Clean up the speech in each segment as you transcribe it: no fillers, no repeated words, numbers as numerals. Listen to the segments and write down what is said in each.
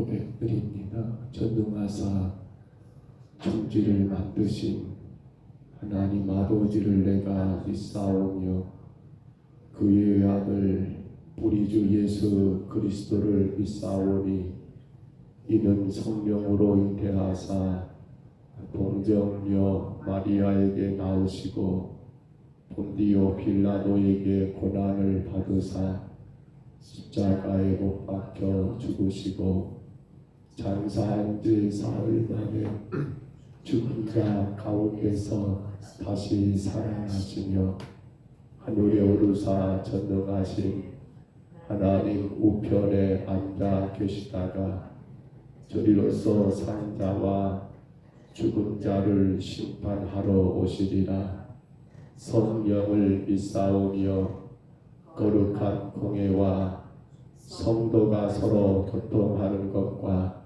고백드립니다. 전능하사 천지를 만드신 하나님 아버지를 내가 믿사오며 그의 아들 우리 주 예수 그리스도를 믿사오니 이는 성령으로 잉태하사 동정녀 마리아에게 나오시고 본디오 빌라도에게 고난을 받으사 십자가에 못 박혀 죽으시고 장사한 지 사흘 만에 죽은 자 가운데서 다시 살아나시며 하늘에 오르사 전능하신 하나님 우편에 앉아 계시다가 저리로서 산 자와 죽은 자를 심판하러 오시리라. 성령을 믿사오며 거룩한 공회와 성도가 서로 교통하는 것과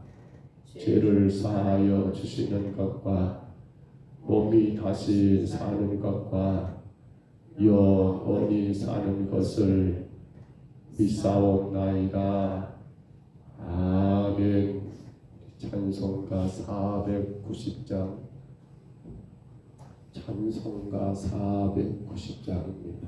죄를 사하여 주시는 것과 몸이 다시 사는 것과 영원히 사는 것을 믿사옵나이다. 아멘. 찬송가 490장 찬송가 490장입니다.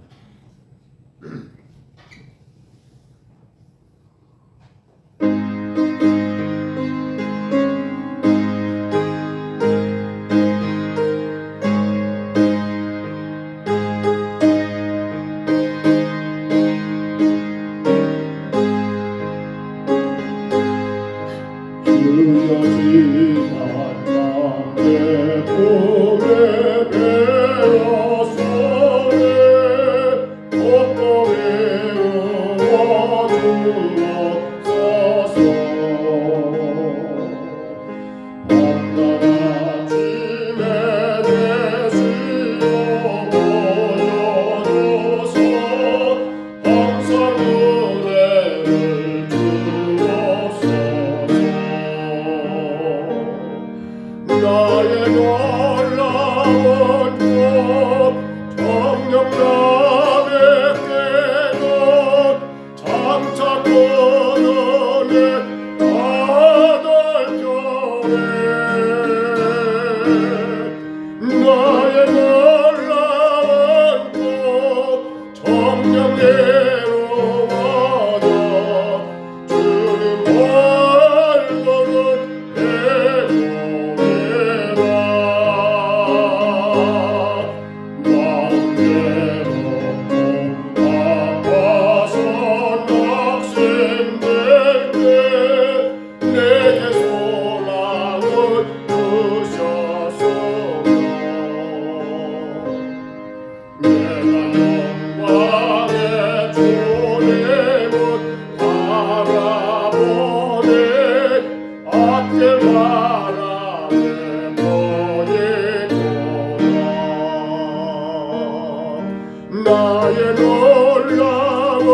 나의 놀라운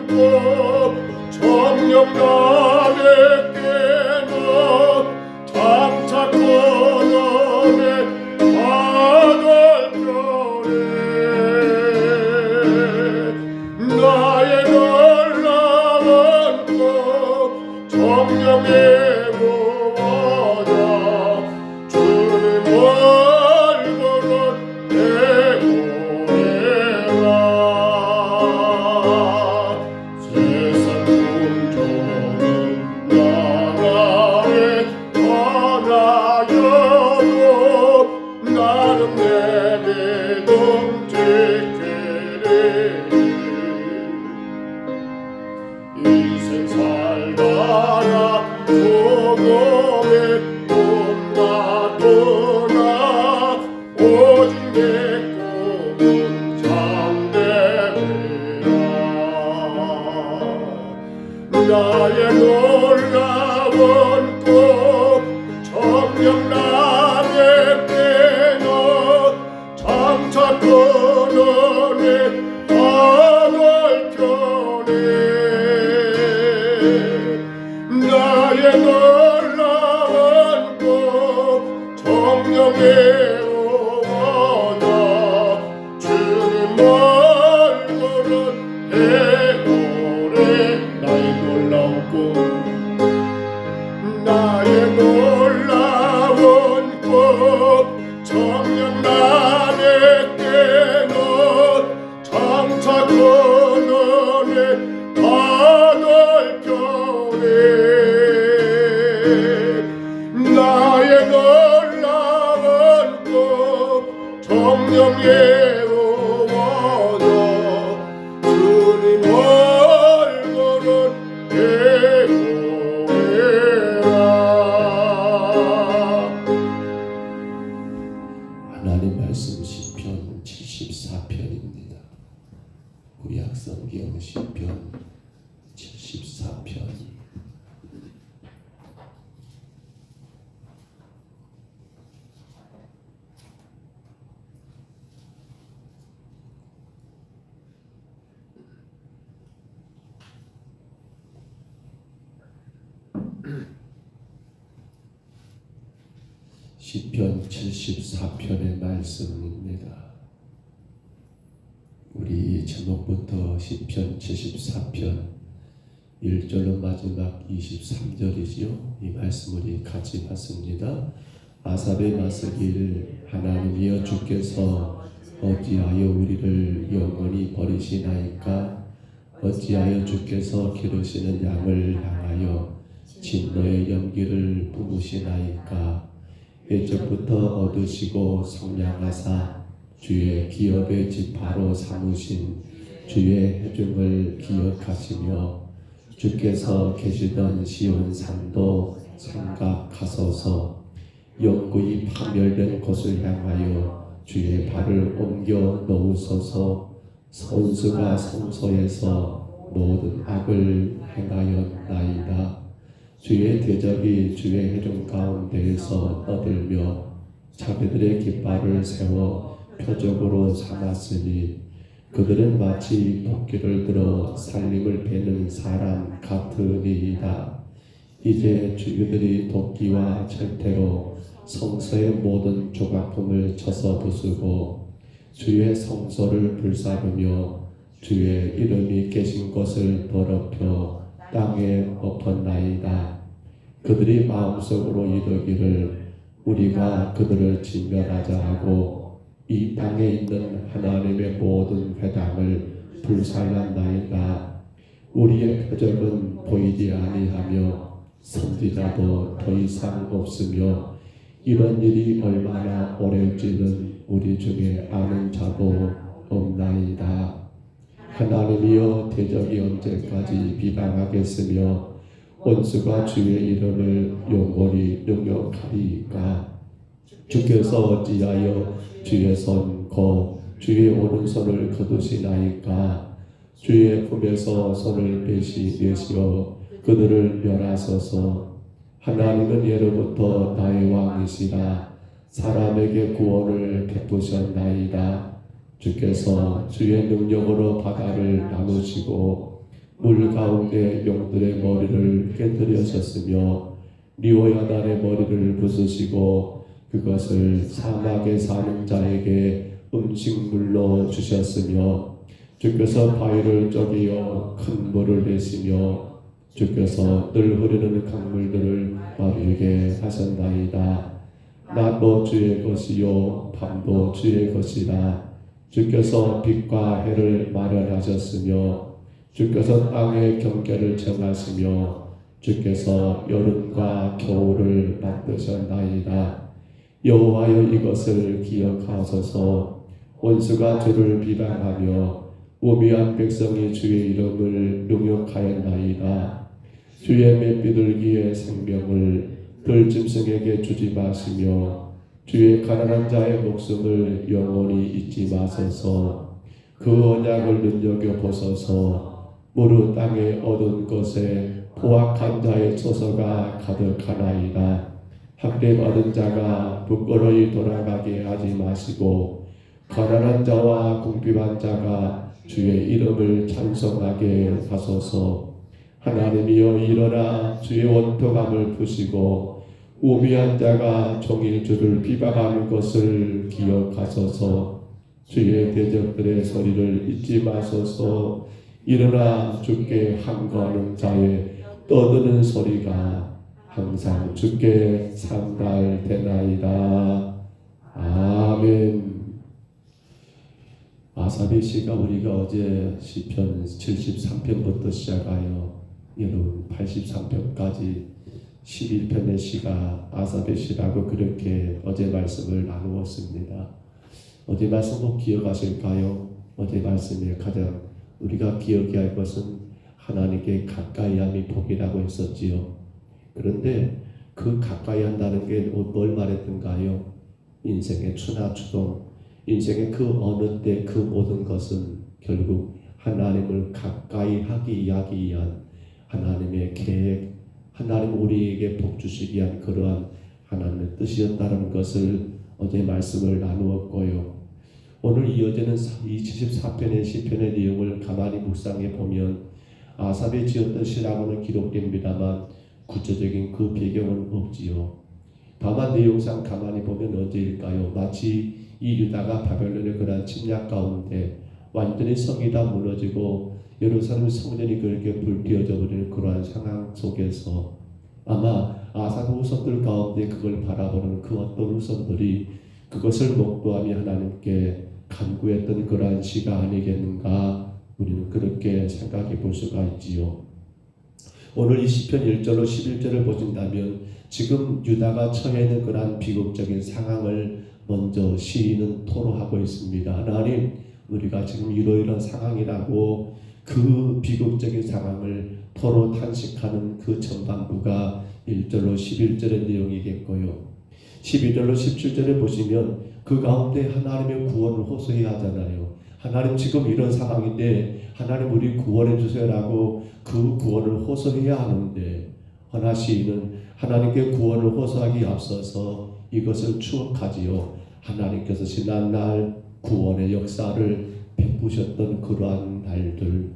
꿈 정녕 나의 깨닫 장차 건너네 하늘별에 나의 놀라운 꿈 정녕 이루어져 주님 얼굴은 인생 살다가 소금에 꿈나두나 오직 내 꿈은 참되리라. 나의 놀라운 꿈 정녕 나의 깨닫 장차 끊어내 나의 놀라운 꿈 정녕 이루어져 주님 얼굴은 해오래 나의 놀라운 꿈 나의 놀라운 것 정녕 나의 깨끗 장차 그늘에 받을 겨에 나의 놀라운 것 정녕 예호와다 주님 얼굴은 배고해라. 하나님 말씀 시편 74편입니다. 구약성경 시편 74편. 시편 74편의 말씀입니다. 우리 제목부터 시편 74편 1절로 마지막 23절이지요. 이 말씀 우리 같이 봤습니다. 아삽의 마스길 하나님이여 주께서 어찌하여 우리를 영원히 버리시나이까? 어찌하여 주께서 기르시는 양을 향하여 진노의 연기를 뿜으시나이까? 예적부터 얻으시고 성량하사 주의 기업의 지파로 삼으신 주의 해중을 기억하시며 주께서 계시던 시온 산도 생각하소서. 영구히 파멸된 곳을 향하여 주의 발을 옮겨 놓으소서. 선수가 성소에서 모든 악을 행하였나이다. 주의 대적이 주의 회중 가운데에서 떠들며 자기들의 깃발을 세워 표적으로 삼았으니 그들은 마치 도끼를 들어 살림을 베는 사람 같으니이다. 이제 주들이 도끼와 철퇴로 성소의 모든 조각품을 쳐서 부수고 주의 성소를 불사르며 주의 이름이 계신 곳을 더럽혀 땅에 엎었나이다. 그들이 마음속으로 이르기를 우리가 그들을 진멸하자 하고 이 땅에 있는 하나님의 모든 회당을 불살랐나이다. 우리의 표적은 보이지 아니하며 선지자도 더 이상 없으며 이런 일이 얼마나 오래일지는 우리 중에 아는 자도 없나이다. 하나님이여 대적이 언제까지 비방하겠으며 원수가 주의 이름을 영원히 능욕하리이까? 주께서 어찌하여 주의 손 곧 주의 오른손을 거두시나이까? 주의 품에서 손을 내시어 그들을 멸하소서. 하나님은 예로부터 나의 왕이시라. 사람에게 구원을 베푸셨나이다. 주께서 주의 능력으로 바다를 나누시고 물 가운데 용들의 머리를 깨뜨리셨으며 리오야단의 머리를 부수시고 그것을 사막에 사는 자에게 음식물로 주셨으며 주께서 바위를 쪼개어 큰 물을 내시며 주께서 늘 흐르는 강물들을 마르게 하셨나이다. 낮도 주의 것이요 밤도 주의 것이라. 주께서 빛과 해를 마련하셨으며 주께서 땅의 경계를 정하시며 주께서 여름과 겨울을 만드셨나이다. 여호와여 이것을 기억하소서. 원수가 주를 비방하며 우미한 백성이 주의 이름을 능욕하였나이다. 주의 맨비둘기의 생명을 들짐승에게 주지 마시며 주의 가난한 자의 목숨을 영원히 잊지 마소서. 그 언약을 눈여겨보소서. 무릇 땅에 얻은 것에 포악한 자의 처소가 가득하나이다. 학대받은 자가 부끄러이 돌아가게 하지 마시고 가난한 자와 궁핍한 자가 주의 이름을 찬송하게 하소서. 하나님이여 일어나 주의 원통함을 푸시고 우미한 자가 종일 주를 비방하는 것을 기억하소서. 주의 대적들의 소리를 잊지 마소서. 일어나 주께 항거하는 자의 떠드는 소리가 항상 주께 상달되나이다. 아멘. 아사베 시가 우리가 어제 시편 73편부터 시작하여 여러분 83편까지 11편의 시가 아사베 시라고 그렇게 어제 말씀을 나누었습니다. 어제 말씀 꼭 기억하실까요? 어제 말씀에 가장 우리가 기억해야 할 것은 하나님께 가까이 함이 복이라고 했었지요. 그런데 그 가까이 한다는 게 뭘 말했던가요? 인생의 추나 추동, 인생의 그 어느 때 그 모든 것은 결국 하나님을 가까이 하기 위한 하나님의 계획, 하나님 우리에게 복 주시기 위한 그러한 하나님의 뜻이었다는 것을 어제 말씀을 나누었고요. 오늘 이어지는 이 74편의 시편의 내용을 가만히 묵상해 보면 아삽이 지었던 시라고는 기록됩니다만 구체적인 그 배경은 없지요. 다만 내용상 가만히 보면 언제일까요? 마치 이 유다가 바벨론의 그러한 침략 가운데 완전히 성이 다 무너지고 예루살렘 성전이 그렇게 불태워져 버리는 그러한 상황 속에서 아마 아삽 후손들 가운데 그걸 바라보는 그 어떤 후손들이 그것을 목도하며 하나님께 간구했던 그러한 시가 아니겠는가, 우리는 그렇게 생각해 볼 수가 있지요. 오늘 이 시편 1절로 11절을 보신다면 지금 유다가 처해 있는 그러한 비극적인 상황을 먼저 시인은 토로하고 있습니다. 하나님, 우리가 지금 이러이러한 상황이라고 그 비극적인 상황을 토로 탄식하는 그 전반부가 1절로 11절의 내용이겠고요. 12절로 17절을 보시면 그 가운데 하나님의 구원을 호소해야 하잖아요. 하나님, 지금 이런 상황인데 하나님 우리 구원해 주세요라고 그 구원을 호소해야 하는데, 허나 시인은 하나님께 구원을 호소하기 앞서서 이것을 추억하지요. 하나님께서 지난날 구원의 역사를 베푸셨던 그러한 날들,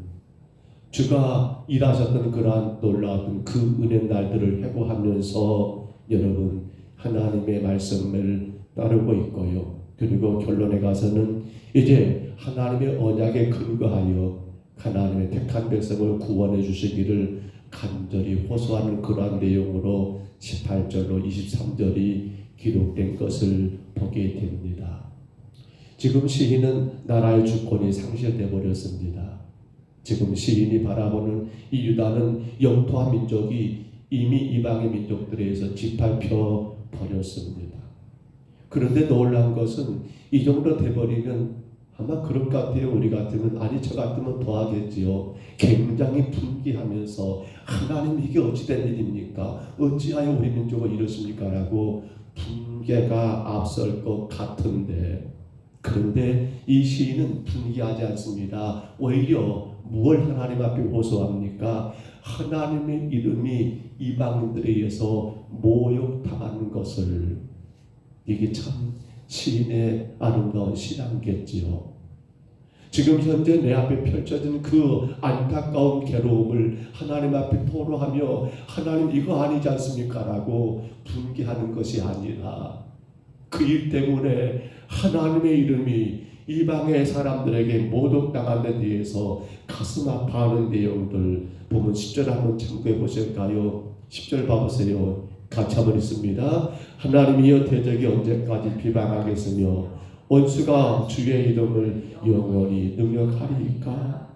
주가 일하셨던 그러한 놀라운 그 은혜 날들을 회고하면서 여러분 하나님의 말씀을 따르고 있고요. 그리고 결론에 가서는 이제 하나님의 언약에 근거하여 하나님의 택한 백성을 구원해 주시기를 간절히 호소하는 그러한 내용으로 18절로 23절이 기록된 것을 보게 됩니다. 지금 시인은 나라의 주권이 상실되어 버렸습니다. 지금 시인이 바라보는 이 유다는 영토와 민족이 이미 이방의 민족들에 의해서 짓밟혀 버렸습니다. 그런데 놀라운 것은 이 정도 돼버리면 아마 그럴 것 같아요. 우리 같으면, 아니 저 같으면 더 하겠지요. 굉장히 분개하면서 하나님 이게 어찌된 일입니까? 어찌하여 우리 민족은 이렇습니까? 라고 분개가 앞설 것 같은데, 그런데 이 시인은 분개하지 않습니다. 오히려 무엇 하나님 앞에 호소합니까? 하나님의 이름이 이방인들에 의해서 모욕당하는 것을. 이게 참 시인의 아름다운 신앙겠지요. 지금 현재 내 앞에 펼쳐진 그 안타까운 괴로움을 하나님 앞에 토로하며 하나님 이거 아니지 않습니까? 라고 분개하는 것이 아니라 그 일 때문에 하나님의 이름이 이방의 사람들에게 모독당한 데 대해서 가슴 아파하는 내용들 보면 10절 한번 참고해 보실까요? 10절 봐보세요. 같이 한번 있습니다. 하나님이여 대적이 언제까지 비방하겠으며 원수가 주의 이름을 영원히 능력하리이까?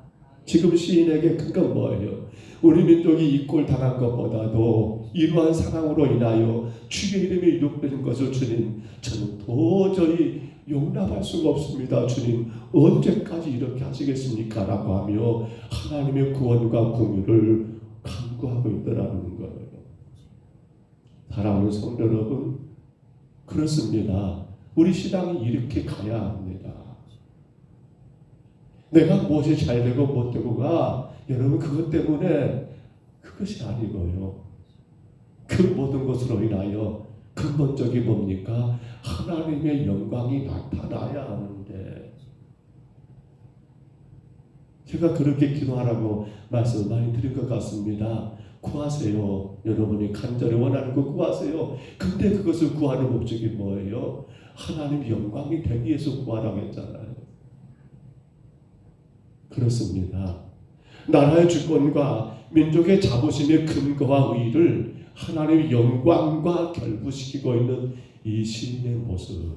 지금 시인에게 큰 건 뭐예요? 우리 민족이 이 꼴 당한 것보다도 이러한 상황으로 인하여 주의 이름이 욕되는 것을 주님, 저는 도저히 용납할 수가 없습니다. 주님, 언제까지 이렇게 하시겠습니까? 라고 하며 하나님의 구원과 공유를 간구하고 있더라는 거예요. 사랑하는 성도 여러분, 그렇습니다. 우리 신앙이 이렇게 가야 합니다. 내가 무엇이 잘 되고 못 되고가 여러분 그것 때문에 그것이 아니고요. 그 모든 것으로 인하여 근본적이 뭡니까? 하나님의 영광이 나타나야 하는데, 제가 그렇게 기도하라고 말씀을 많이 드린 것 같습니다. 구하세요. 여러분이 간절히 원하는 거 구하세요. 근데 그것을 구하는 목적이 뭐예요? 하나님 영광이 되기 위해서 구하라고 했잖아요. 그렇습니다. 나라의 주권과 민족의 자부심의 근거와 의의를 하나님의 영광과 결부시키고 있는 이 시인의 모습,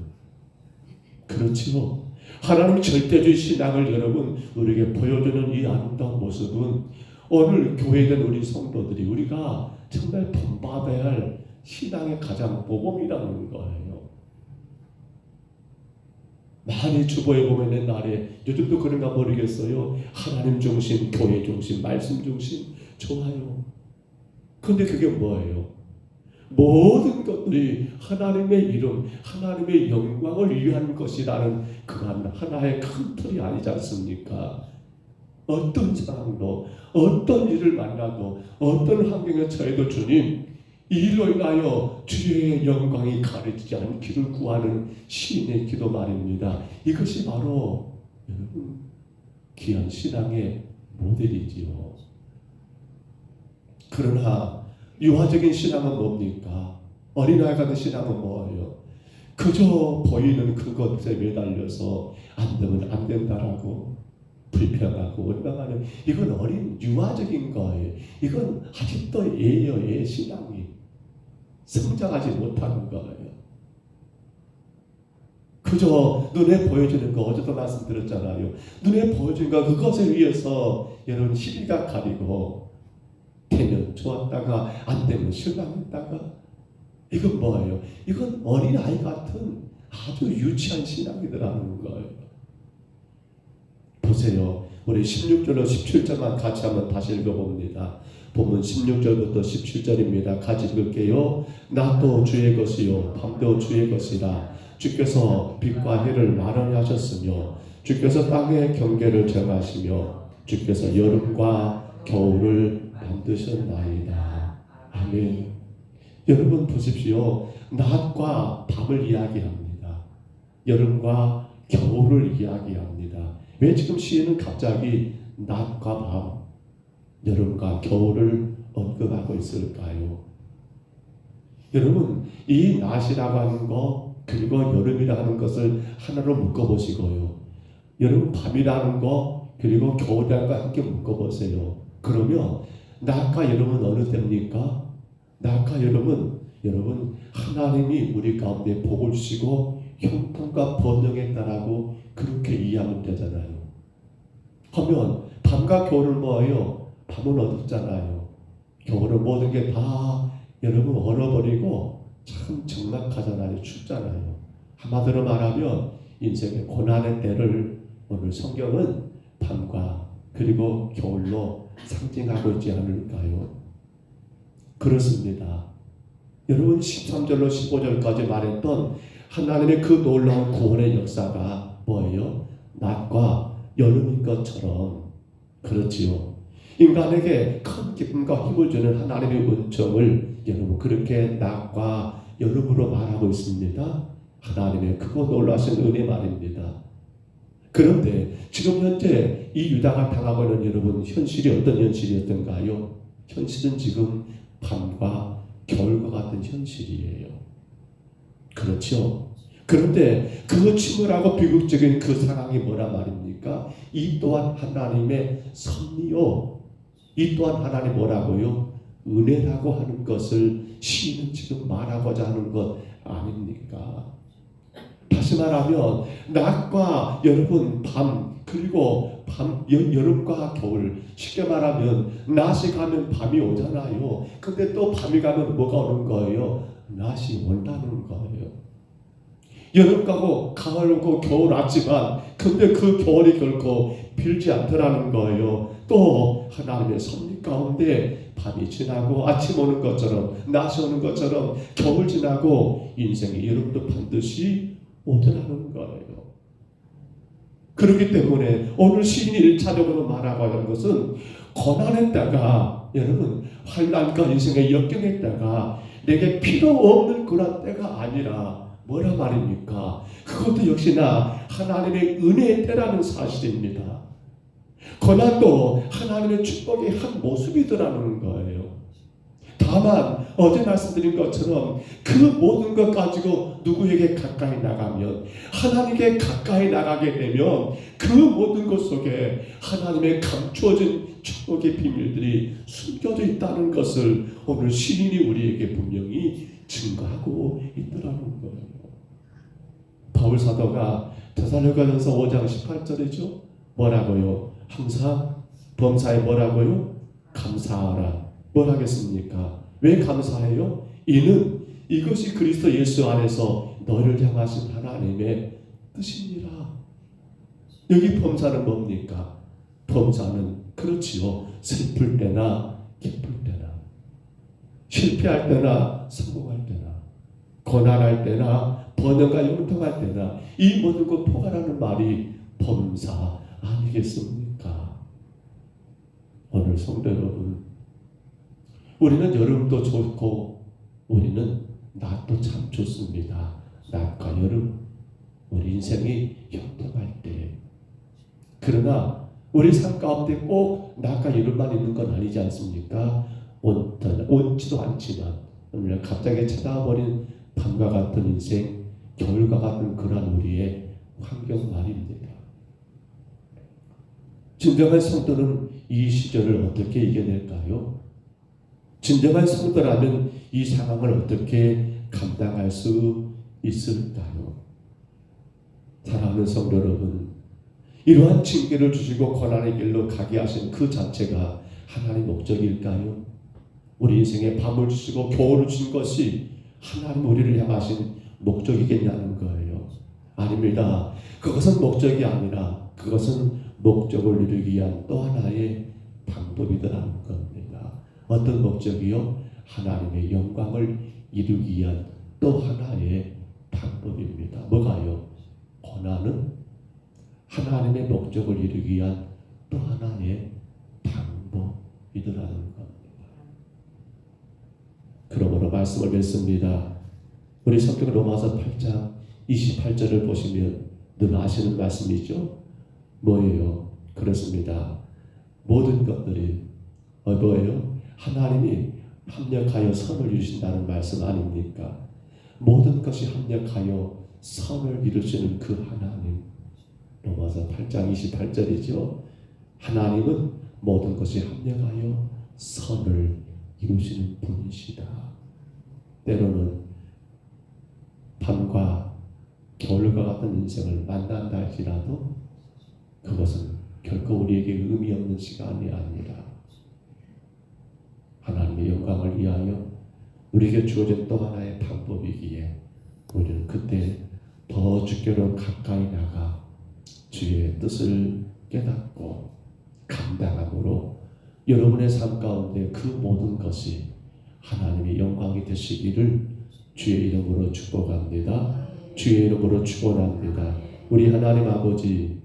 그렇지요. 하나님 절대주의 신앙을 여러분 우리에게 보여주는 이 아름다운 모습은 오늘 교회된 우리 성도들이 우리가 정말 본받아야 할 신앙의 가장 모범이라는 거예요. 많이 주보에 보면 옛날에, 요즘도 그런가 모르겠어요. 하나님 중심, 교회 중심, 말씀 중심, 좋아요. 근데 그게 뭐예요? 모든 것들이 하나님의 이름, 하나님의 영광을 위한 것이라는 그한 하나의 큰 틀이 아니지 않습니까? 어떤 상황도, 어떤 일을 만나도, 어떤 환경에 처해도 주님, 이 일로 인하여 주의 영광이 가려지지 않기를 구하는 시인의 기도 말입니다. 이것이 바로 여러분 귀한 신앙의 모델이지요. 그러나 유화적인 신앙은 뭡니까? 어린아이 같은 신앙은 뭐예요? 그저 보이는 그것에 매달려서 안 되면 안 된다라고 불평하고 원망하는, 이건 어린 유아적인 거예요. 이건 아직도 애의 신앙이 성장하지 못하는 거예요. 그저 눈에 보여지는 거, 어제도 말씀드렸잖아요. 눈에 보여지는 거, 그것에 의해서 여러분 시비가 가리고 되면 좋았다가 안 되면 실망했다가, 이건 뭐예요? 이건 어린아이 같은 아주 유치한 신앙이더라는 거예요. 보세요. 우리 16절로 17절만 같이 한번 다시 읽어봅니다. 보면 16절부터 17절입니다. 같이 읽을게요. 낮도 주의 것이요 밤도 주의 것이라. 주께서 빛과 해를 마련히 하셨으며 주께서 땅의 경계를 정하시며 주께서 여름과 겨울을 만드셨나이다. 아멘. 여러분 보십시오. 낮과 밤을 이야기합니다. 여름과 겨울을 이야기합니다. 왜 지금 시인은 갑자기 낮과 밤, 여름과 겨울을 언급하고 있을까요? 여러분, 이 낮이라고 하는 거 그리고 여름이라고 하는 것을 하나로 묶어보시고요. 여러분, 밤이라는 거 그리고 겨울이라는 거 함께 묶어보세요. 그러면 낮과 여름은 어느 때입니까? 낮과 여름은 여러분 하나님이 우리 가운데 복을 주시고 형통과 번영했다라고 그렇게 이해하면 되잖아요. 하면 밤과 겨울은 뭐예요? 밤은 어둡잖아요. 겨울은 모든 게 다 여러분 얼어버리고 참 적막하잖아요. 춥잖아요. 한마디로 말하면 인생의 고난의 때를 오늘 성경은 밤과 그리고 겨울로 상징하고 있지 않을까요? 그렇습니다. 여러분 13절로 15절까지 말했던 하나님의 그 놀라운 구원의 역사가 뭐예요? 낮과 여름인 것처럼, 그렇지요. 인간에게 큰 기쁨과 힘을 주는 하나님의 은총을 여러분 그렇게 낮과 여름으로 말하고 있습니다. 하나님의 크고 놀라신 은혜 말입니다. 그런데 지금 현재 이 유다가 당하고 있는 여러분 현실이 어떤 현실이었던가요? 현실은 지금 밤과 겨울과 같은 현실이에요. 그렇죠? 그런데 그 침울하고 비극적인 그 상황이 뭐란 말입니까? 이 또한 하나님의 섭리요. 이 또한 하나님 뭐라고요? 은혜라고 하는 것을 시인은 지금 말하고자 하는 것 아닙니까? 다시 말하면 낮과 여러분 밤 그리고 여름과 겨울, 쉽게 말하면 낮이 가면 밤이 오잖아요. 근데 또 밤이 가면 뭐가 오는 거예요? 낮이 온다는 거예요. 여름 가고 가을 오고 겨울 왔지만 근데 그 겨울이 결코 빌지 않더라는 거예요. 또 하나님의 섭리 가운데 밤이 지나고 아침 오는 것처럼 낮이 오는 것처럼 겨울 지나고 인생의 여름도 반드시 오더라는 거예요. 그렇기 때문에 오늘 시인이 1차적으로 말하고 하는 것은 고난의 때가 여러분 환난과 인생의 역경의 때가 내게 필요 없는 그런 때가 아니라 뭐라 말입니까? 그것도 역시나 하나님의 은혜의 때라는 사실입니다. 고난도 하나님의 축복의 한 모습이더라는 거예요. 다만 어제 말씀드린 것처럼 그 모든 것 가지고 누구에게 가까이 나가면, 하나님께 가까이 나가게 되면 그 모든 것 속에 하나님의 감추어진 축복의 비밀들이 숨겨져 있다는 것을 오늘 시인이 우리에게 분명히 증거하고 있더라는 거예요. 바울 사도가 데살로니가전서 5장 18절이죠. 뭐라고요? 항상 범사에 뭐라고요? 감사하라. 뭘 하겠습니까? 왜 감사해요? 이는 이것이 그리스도 예수 안에서 너를 향하신 하나님의 뜻이니라. 여기 범사는 뭡니까? 범사는 그렇지요. 슬플 때나 기쁠 때나, 실패할 때나 성공할 때나, 고난할 때나 번영과 영통할 때나, 이 모든 것 포괄하는 말이 범사 아니겠습니까? 오늘 성도 여러분, 우리는 여름도 좋고 우리는 낮도 참 좋습니다. 낮과 여름, 우리 인생이 형통할 때. 그러나 우리 삶 가운데 꼭 낮과 여름만 있는 건 아니지 않습니까? 온지도 않지만 오늘 갑자기 찾아버린 밤과 같은 인생, 겨울과 같은 그런 우리의 환경 말입니다. 진정한 성도는 이 시절을 어떻게 이겨낼까요? 진정한 성도라면 이 상황을 어떻게 감당할 수 있을까요? 사랑하는 성도 여러분, 이러한 징계를 주시고 고난의 길로 가게 하신 그 자체가 하나님의 목적일까요? 우리 인생에 밤을 주시고 겨울을 주신 것이 하나님 우리를 향하신 목적이겠냐는 거예요. 아닙니다. 그것은 목적이 아니라 그것은 목적을 이루기 위한 또 하나의 방법이더라는 겁니다. 어떤 목적이요? 하나님의 영광을 이루기 위한 또 하나의 방법입니다. 뭐가요? 고난은 하나님의 목적을 이루기 위한 또 하나의 방법이더라는 겁니다. 그러므로 말씀을 맺습니다. 우리 성경 로마서 8장 28절을 보시면 늘 아시는 말씀이죠. 뭐예요? 그렇습니다. 모든 것들이 뭐예요? 하나님이 합력하여 선을 이루신다는 말씀 아닙니까? 모든 것이 합력하여 선을 이루시는 그 하나님. 로마서 8장 28절이죠. 하나님은 모든 것이 합력하여 선을 이루시는 분이시다. 때로는 밤과 겨울과 같은 인생을 만난다 할지라도 그것은 결코 우리에게 의미 없는 시간이 아니라 하나님의 영광을 위하여 우리에게 주어진 또 하나의 방법이기에 우리는 그때 더 주께로 가까이 나가 주의 뜻을 깨닫고 감당함으로 여러분의 삶 가운데 그 모든 것이 하나님의 영광이 되시기를 주의 이름으로 축복합니다. 주의 이름으로 축원합니다. 우리 하나님 아버지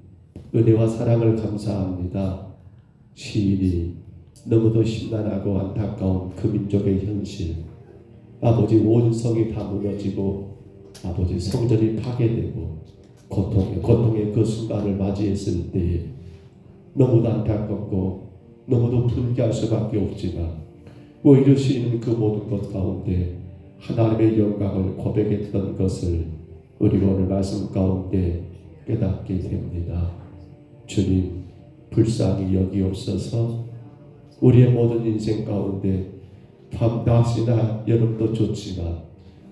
은혜와 사랑을 감사합니다. 시인이 너무도 심란하고 안타까운 그 민족의 현실, 아버지 원성이 다 무너지고 아버지 성전이 파괴되고 고통의 그 순간을 맞이했을 때에 너무도 안타깝고 너무도 분개할 수밖에 없지만 오히려 시인은 그 모든 것 가운데 하나님의 영광을 고백했던 것을 우리가 오늘 말씀 가운데 깨닫게 됩니다. 주님 불쌍히 여기옵소서. 우리의 모든 인생 가운데 밤낮이나 여름도 좋지만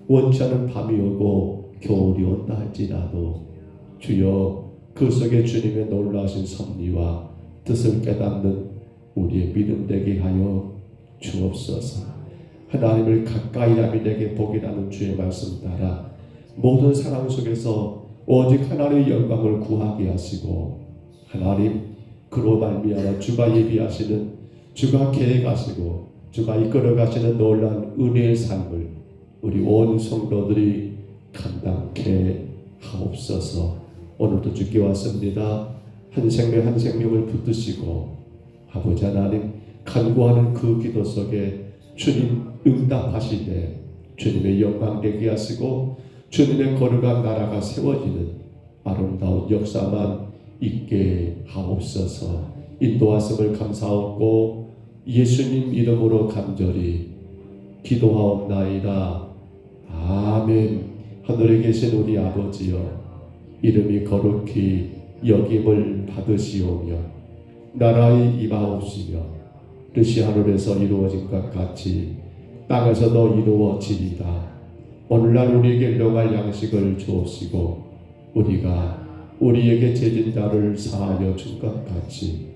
원치 않은 밤이 오고 겨울이 온다 할지라도 주여 그 속에 주님의 놀라우신 섭리와 뜻을 깨닫는 우리의 믿음 되게 하여 주옵소서. 하나님을 가까이 하며 내게 복이라는 주의 말씀 따라 모든 상황 속에서 오직 하나님의 영광을 구하게 하시고 하나님 그로 말미암아 주가 예비하시는 주가 계획하시고 주가 이끌어 가시는 놀라운 은혜의 삶을 우리 온 성도들이 감당케 하옵소서. 오늘도 주께 왔습니다. 한 생명 한 생명을 붙드시고 아버지 하나님 간구하는 그 기도 속에 주님 응답하시되 주님의 영광 되게 하시고 주님의 거룩한 나라가 세워지는 아름다운 역사만 있게 하옵소서. 인도하심을 감사하고 예수님 이름으로 간절히 기도하옵나이다. 아멘. 하늘에 계신 우리 아버지여, 이름이 거룩히 여김을 받으시오며 나라의 임하옵시며 뜻이 하늘에서 이루어진 것 같이 땅에서도 이루어지리다. 오늘날 우리에게 일용할 양식을 주옵시고 우리가 우리에게 죄진 자를 사하여 준 것 같이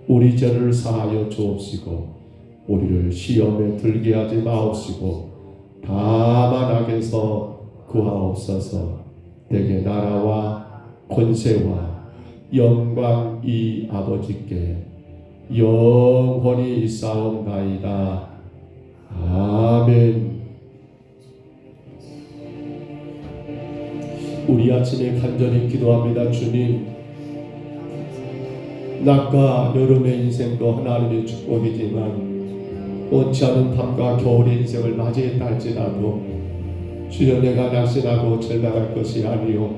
우리 죄를 사하여 주옵시고 우리를 시험에 들게 하지 마옵시고 다만 악에서 구하옵소서. 내게 나라와 권세와 영광이 아버지께 영원히 있사옵나이다. 아멘. 우리 아침에 간절히 기도합니다. 주님, 낮과 여름의 인생도 하나님의 축복이지만 원치 않은 밤과 겨울의 인생을 맞이했다 할지라도 주여 내가 낙심하고 절망할 것이 아니요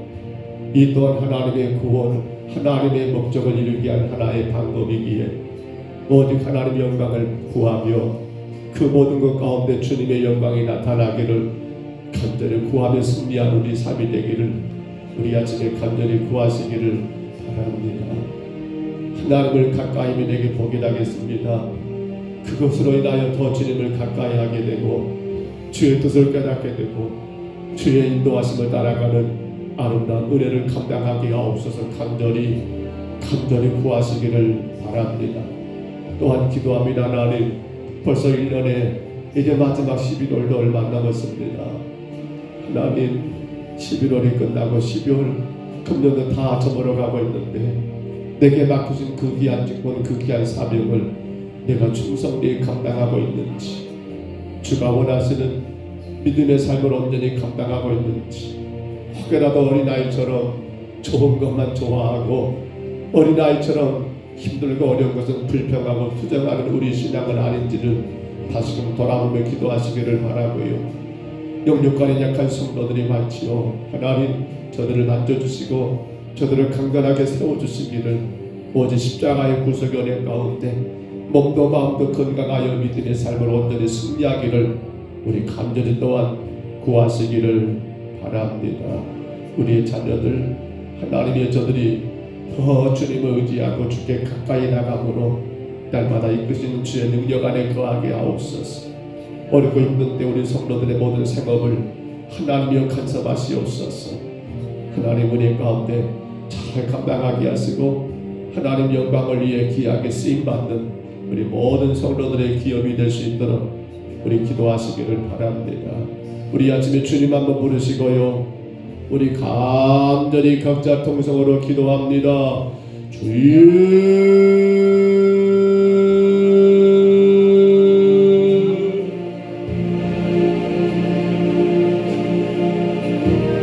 이 또한 하나님의 구원, 하나님의 목적을 이루기 위한 하나의 방법이기에 오직 하나님의 영광을 구하며 그 모든 것 가운데 주님의 영광이 나타나기를 간절히 구하며 승리한 우리 삶이 되기를 우리 아침에 간절히 구하시기를 바랍니다. 하나님을 가까이 내게 보게 하겠습니다. 그것으로 인하여 더 주님을 가까이 하게 되고 주의 뜻을 깨닫게 되고 주의 인도하심을 따라가는 아름다운 은혜를 감당하게 하옵소서. 간절히 구하시기를 바랍니다. 또한 기도합니다. 하나님, 벌써 1년에 이제 마지막 11월도 얼마 안 남았습니다. 하나님, 11월이 끝나고 12월 금년도 다 저물어가고 있는데 내게 맡기신 그 귀한 직분, 그 귀한 사명을 내가 충성되게 감당하고 있는지, 주가 원하시는 믿음의 삶을 온전히 감당하고 있는지, 혹여라도 어린아이처럼 좋은 것만 좋아하고 어린아이처럼 힘들고 어려운 것은 불평하고 투정하는 우리 신앙은 아닌지를 다시금 돌아보며 기도하시기를 바라고요. 영육간에 약한 성도들이 많지요. 하나님, 저들을 만져주시고 저들을 강건하게 세워주시기를 오직 십자가의 구속의 은혜 가운데 몸도 마음도 건강하여 믿음의 삶을 온전히 승리하기를 우리 간절히 또한 구하시기를 바랍니다. 우리의 자녀들, 하나님의 저들이 더 주님을 의지하고 주께 가까이 나감으로 날마다 이끄시는 주의 능력 안에 거하게 하옵소서. 어렵고 힘든데 우리 성도들의 모든 생업을 하나님이여 간섭하시옵소서. 하나님 은혜 가운데 잘 감당하게 하시고 하나님 영광을 위해 귀하게 쓰임받는 우리 모든 성도들의 기업이 될 수 있도록 우리 기도하시기를 바랍니다. 우리 아침에 주님 한번 부르시고요, 우리 간절히 각자 통성으로 기도합니다. 주님